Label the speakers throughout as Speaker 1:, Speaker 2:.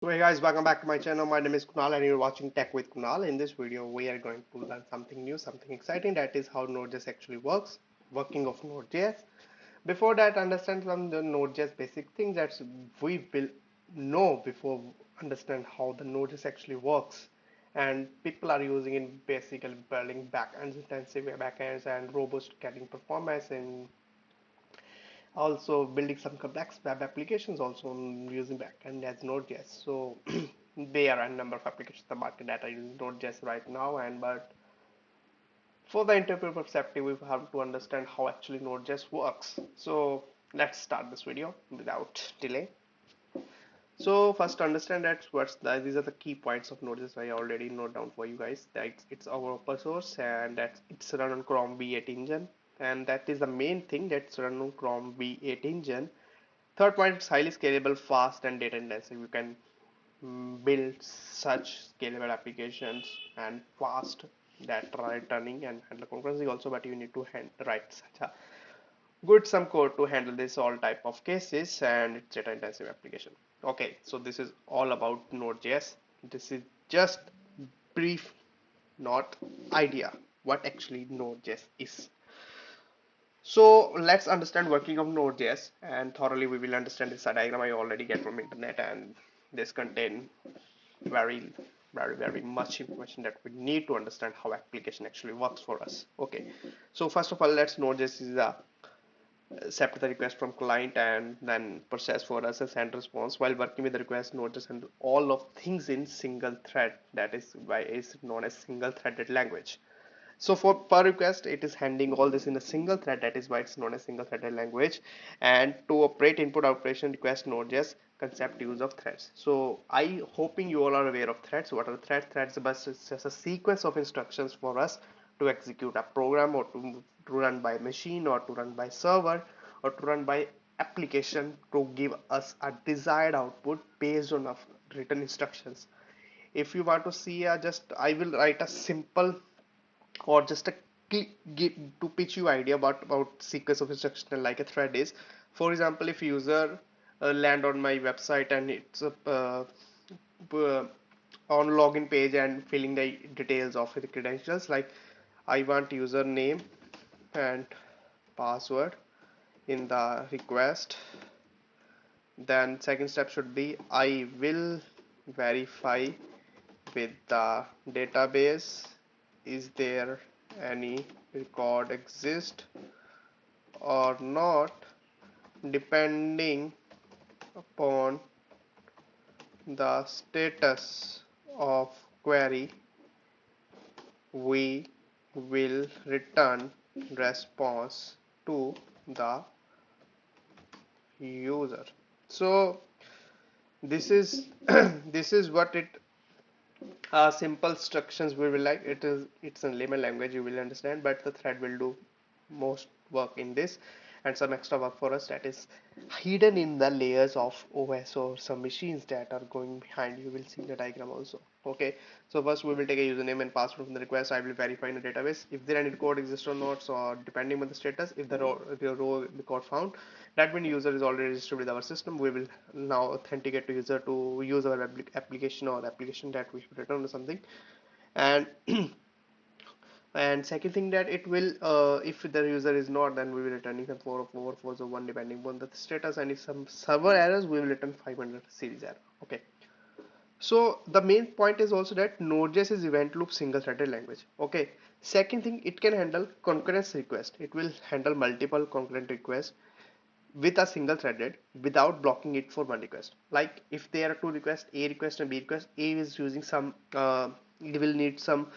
Speaker 1: So hey guys, welcome back to my channel. My name is Kunal and you're watching Tech with Kunal. In this video, we are going to learn something new, something exciting, that is how Node.js actually works, working of Node.js. Before that, understand some of the Node.js basic things that we will know before understand how the Node.js actually works. And people are using it basically building backends, intensive backends and robust getting performance in also building some complex web applications also using backend as Node.js. So there are a number of applications in the market that are using Node.js right now, and but for the interpreter perspective, we have to understand how actually Node.js works. So let's start this video without delay. So first understand that these are the key points of Node.js. I already note down for you guys that it's our open source and that it's run on Chrome V8 engine, and that is the main thing that's run on Chrome V8 engine. Third point, it's highly scalable, fast, and data intensive. You can build such scalable applications and fast that are returning and handle concurrency also, but you need to write such a good some code to handle this all type of cases, and it's data intensive application. Okay, so this is all about Node.js. This is just brief, not idea what actually Node.js is. So let's understand working of Node.js, and thoroughly we will understand this diagram I already get from internet, and this contain very very much information that we need to understand how application actually works for us. Okay, so first of all, let's Node.js is a accept the request from client and then process for us a send response. While working with the request, Node.js handle all of things in single thread. That is why it's known as single threaded language. So for per request, it is handling all this in a single thread. That is why it's known as single threaded language. And to operate input operation request Node.js concept use of threads. So I hoping you all are aware of threads. What are threads? Threads are just a sequence of instructions for us to execute a program or to run by machine or to run by server or to run by application to give us a desired output based on written instructions. If you want to see just I will write a simple or just a to pitch you idea about sequence of instruction like a thread is. For example, if user land on my website and it's uh, on login page and filling the details of the credentials, like I want username and password in the request, then second step should be I will verify with the database, is there any record exist or not. Depending upon the status of query, we will return response to the user. So this is this is what it simple instructions we will like. It's in layman language, you will understand, but the thread will do most work in this and some extra work for us that is hidden in the layers of OS or some machines that are going behind. You will see the diagram also. Okay, so first we will take a username and password from the request. I will verify in the database if there any record exists or not. So depending on the status, if the row record found, that means user is already registered with our system. We will now authenticate to user to use our application or application that we have written or something. And and second thing that it will if the user is not, then we will returning some 404 or 1 depending upon the status, and if some server errors we will return 500 series error. Okay, so the main point is also that Node.js is event loop single threaded language. Okay, second thing, it can handle concurrent request. It will handle multiple concurrent requests with a single threaded without blocking it for one request. Like if there are two requests, A request and B request, A is using some it will need some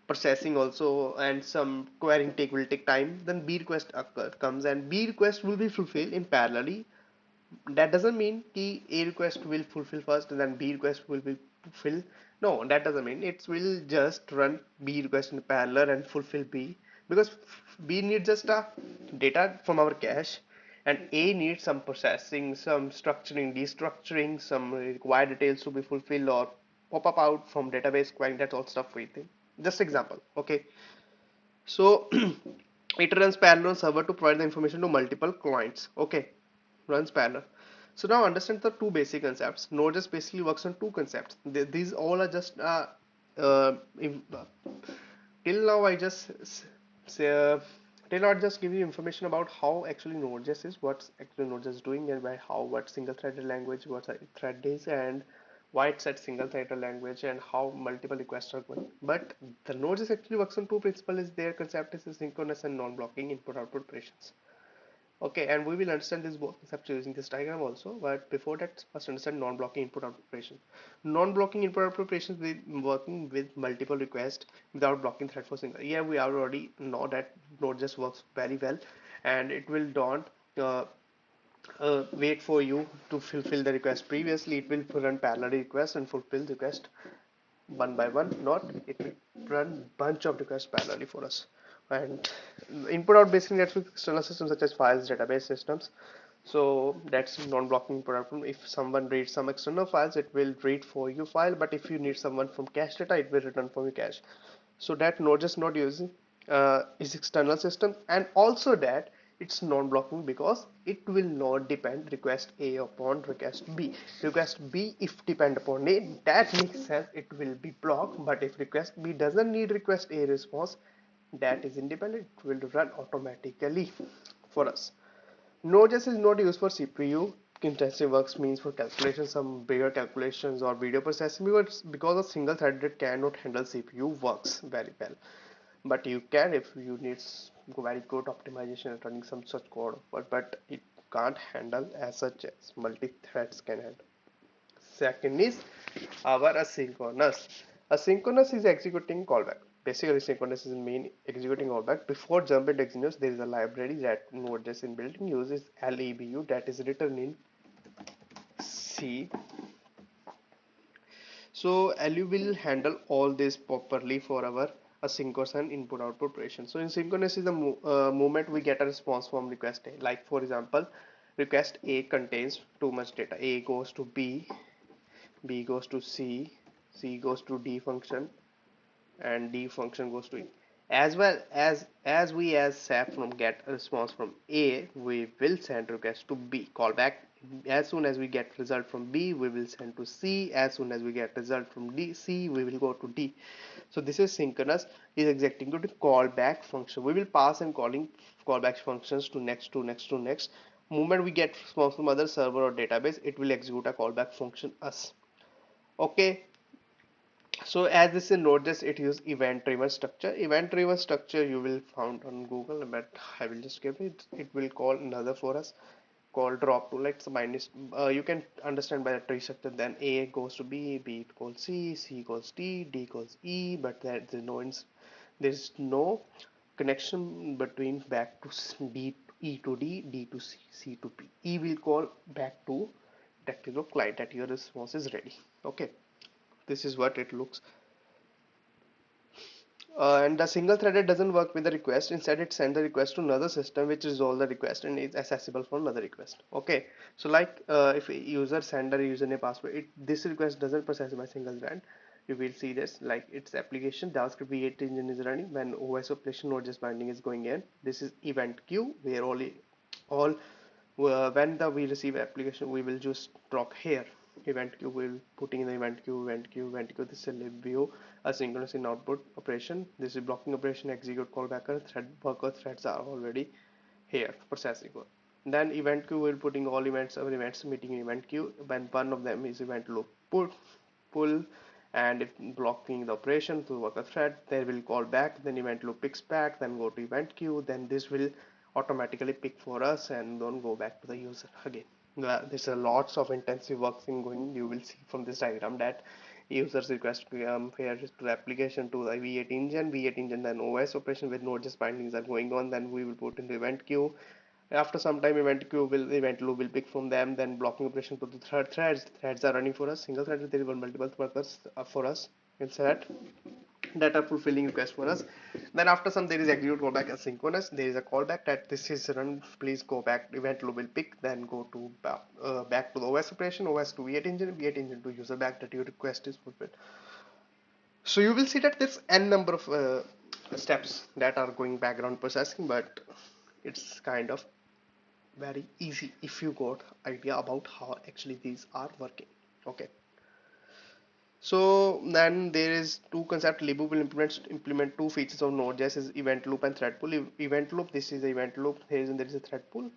Speaker 1: processing also and some querying will take time, then B request comes and B request will be fulfilled in parallelly. That doesn't mean ki A request will fulfill first and then B request will be fulfill. No, that doesn't mean it will just run B request in parallel and fulfill B, because B needs just a data from our cache and A needs some processing, some structuring, destructuring, some required details to be fulfilled or pop up out from database querying. That's all stuff we think. Just example. Okay, so it runs parallel on server to provide the information to multiple clients. Okay, runs parallel. So now understand the two basic concepts. Node.js basically works on two concepts. These all are just till now I just say, till now I just give you information about how actually Node.js is, what's actually Node.js doing, and by how what single-threaded language, what a thread is, and why it's at single-threaded language, and how multiple requests are going. But the Node.js actually works on two principles. Their concept is synchronous and non-blocking input-output operations. Okay, and we will understand this both concepts using this diagram also. But before that, first understand non-blocking input-output operation. Non-blocking input-output operations with working with multiple requests without blocking thread for single. Yeah, we already know that Node.js works very well, and it will don't uh, wait for you to fulfill the request. Previously, it will run parallel request and fulfill the request one by one, not it will run bunch of requests parallelly for us. And input out basically that's with external systems such as files, database systems. So that's non-blocking input output. If someone reads some external files, it will read for you file, but if you need someone from cache data, it will return from your cache. So that node just not using is external system, and also that it's non-blocking because it will not depend request A upon request B. Request B if depend upon A, that makes sense, it will be blocked. But if request B doesn't need request A response, that is independent, it will run automatically for us. Node.js is not used for CPU intensive works, means for calculations, some bigger calculations or video processing, because a single threaded cannot handle CPU works very well. But you can if you need very good optimization and running some such code, but it can't handle as such as multi-threads can handle. Second is our asynchronous. Asynchronous is executing callback. Basically, synchronous is mean executing callback. Before jump into executes, there is a library that Node.js inbuilt uses lebu, that is written in C. So LU will handle all this properly for our asynchronous and input output operation. So in synchronous is the moment we get a response from request A. Like for example, request A contains too much data. A goes to B, B goes to C, C goes to D function, and D function goes to E. As well as we as SAP from get a response from A, we will send request to B. Callback, as soon as we get result from B, we will send to C. As soon as we get result from C, we will go to D. So this is synchronous, is executing to the callback function. We will pass and calling callback functions to next to next to next. Moment we get response from other server or database, it will execute a callback function us. Okay, so as this is Node.js, it uses event driven structure. Event driven structure you will found on Google, but I will just give it. It will call another for us called drop to, like minus. You can understand by the tree structure. Then A goes to B, B equals C, C equals D, D equals E. But there's no connection between back to D, E to D, D to C, C to P. E will call back to technical client that your response is ready. Okay, this is what it looks. And the single threaded doesn't work with the request. Instead, it sends the request to another system which resolves the request and is accessible for another request. Okay, so like if a user send a username password, this request doesn't process by single thread. You will see this like its application JavaScript V8 engine is running when OS operation Node.js binding is going in. This is event queue where all when we receive application, we will just drop here event queue. We'll putting in the event queue, event queue, event queue. This is a libview asynchronous in output operation. This is blocking operation, execute callbacker, thread worker threads are already here processing. Then event queue will putting all events, our events meeting in event queue. When one of them is event loop pull, and if blocking the operation to worker thread, they will call back, then event loop picks back, then go to event queue, then this will automatically pick for us and don't go back to the user again. There's a lots of intensive working going. You will see from this diagram that users request here to the application to the V8 engine, then OS operation with Node.js bindings are going on. Then we will put in the event queue. After some time, event loop will pick from them. Then blocking operation to the threads are running for us. Single thread, there is one multiple workers for us inside that are fulfilling request for us. Then after some there is execute callback asynchronous. There is a callback that this is run. Please go back. Event loop will pick. Then go to back to the OS operation. OS to V8 engine to user back that your request is fulfilled. So you will see that there's n number of steps that are going background processing, but it's kind of very easy if you got idea about how actually these are working. Okay. So then there is two concept. Libu will implement two features of Node.js is event loop and thread pool. Event loop, this is the event loop. There is a thread pool.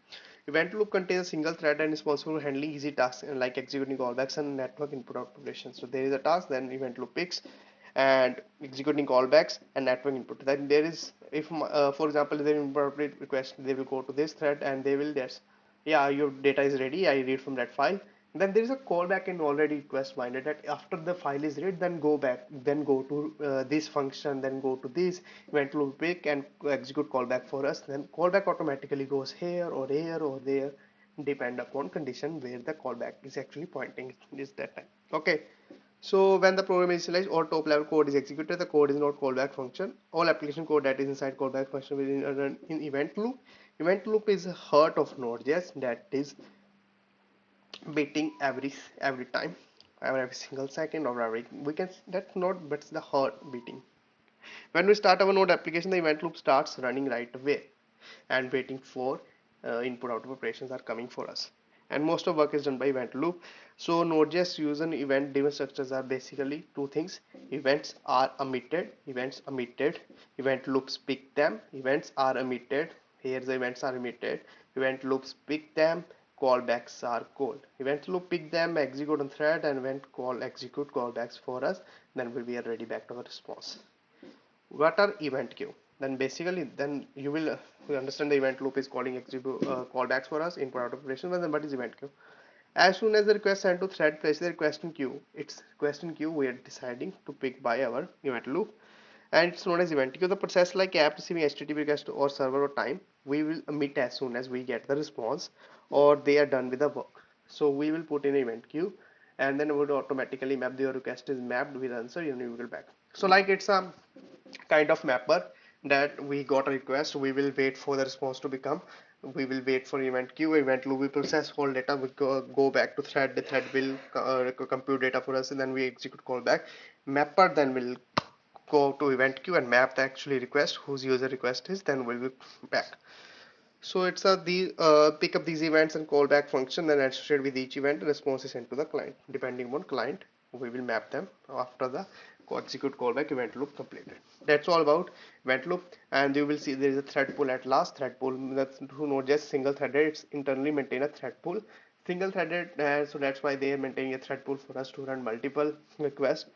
Speaker 1: Event loop contains a single thread and is responsible for handling easy tasks like executing callbacks and network input output relations. So there is a task, then event loop picks and executing callbacks and network input. Then there is, if for example, there is appropriate request, they will go to this thread and they will just, yeah, your data is ready. I read from that file. Then there is a callback and already request minded that after the file is read, then go back, then go to this function, then go to this event loop pick and execute callback for us. Then callback automatically goes here or here or there, depend upon condition where the callback is actually pointing is that time. Okay. So when the program is initialized, all top level code is executed. The code is not callback function. All application code that is inside callback function will run in event loop. Event loop is the heart of Node.js, that is beating every time, every single second or every, we can, that's not, but it's the heart beating. When we start our node application, the event loop starts running right away and waiting for input output operations are coming for us, and most of work is done by event loop. So Node.js use an event driven structures are basically two things: events are emitted, event loops pick them, events are emitted, here the events are emitted, event loops pick them, callbacks are called. Event loop pick them, execute on thread, and event call execute callbacks for us, then we are ready back to our response. What are event queue? Then basically, then you will understand the event loop is calling execute callbacks for us input out operation. Then what is event queue? As soon as the request sent to thread places the request in queue, it's request in queue we are deciding to pick by our event loop, and it's known as event queue. The process like app receiving HTTP request or server or time, we will emit as soon as we get the response or they are done with the work. So we will put in event queue, and then it would automatically map, your request is mapped with answer, and you will back. So like it's a kind of mapper that we got a request, we will wait for the response to become, we will wait for event queue, event loop will process whole data, we go back to thread, the thread will compute data for us, and then we execute callback. Mapper then will go to event queue and map the actually request whose user request is, then we'll be back. So it's a the pick up these events and callback function, then associated with each event response is sent to the client. Depending on client, we will map them after the execute callback event loop completed. That's all about event loop, and you will see there is a thread pool at last. Thread pool, that's to not just single threaded, it's internally maintain a thread pool. Single threaded, so that's why they are maintaining a thread pool for us to run multiple requests.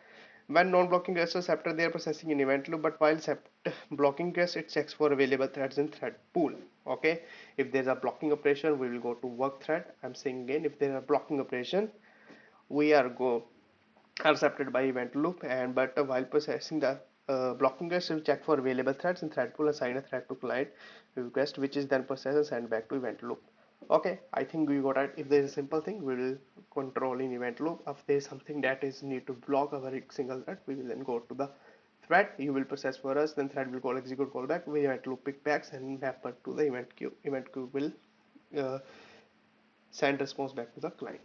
Speaker 1: When non-blocking requests are accepted, they are processing in event loop, but while blocking requests, it checks for available threads in thread pool. Okay, if there's a blocking operation, we will go to work thread. I'm saying again, if there's a blocking operation, we are accepted by event loop, and but while processing the blocking request, will check for available threads in thread pool, assign a thread to client request, which is then processed and sent back to event loop. Okay, I think we got it. If there is a simple thing, we will control in event loop. If there is something that is need to block our single thread, we will then go to the thread, you will process for us, then thread will call execute callback, we event loop pickbacks and map it to the event queue. Event queue will uh, send response back to the client.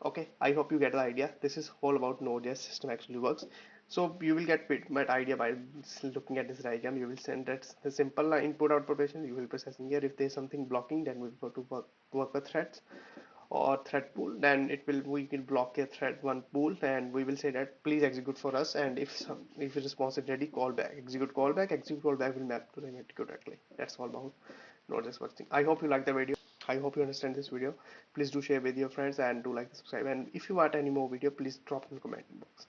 Speaker 1: Okay, I hope you get the idea. This is all about Node.js system actually works. So you will get bit my idea by looking at this diagram. You will send that the simple input output operation. You will processing here. If there is something blocking, then we will go to work with threads or thread pool. Then it will, we will block a thread one pool, and we will say that please execute for us. And if the response is ready, call back, execute callback. Execute callback will map to the event directly. That's all about Node.js working. I hope you like the video. I hope you understand this video. Please do share with your friends and do like, subscribe, and if you want any more video, please drop in the comment box.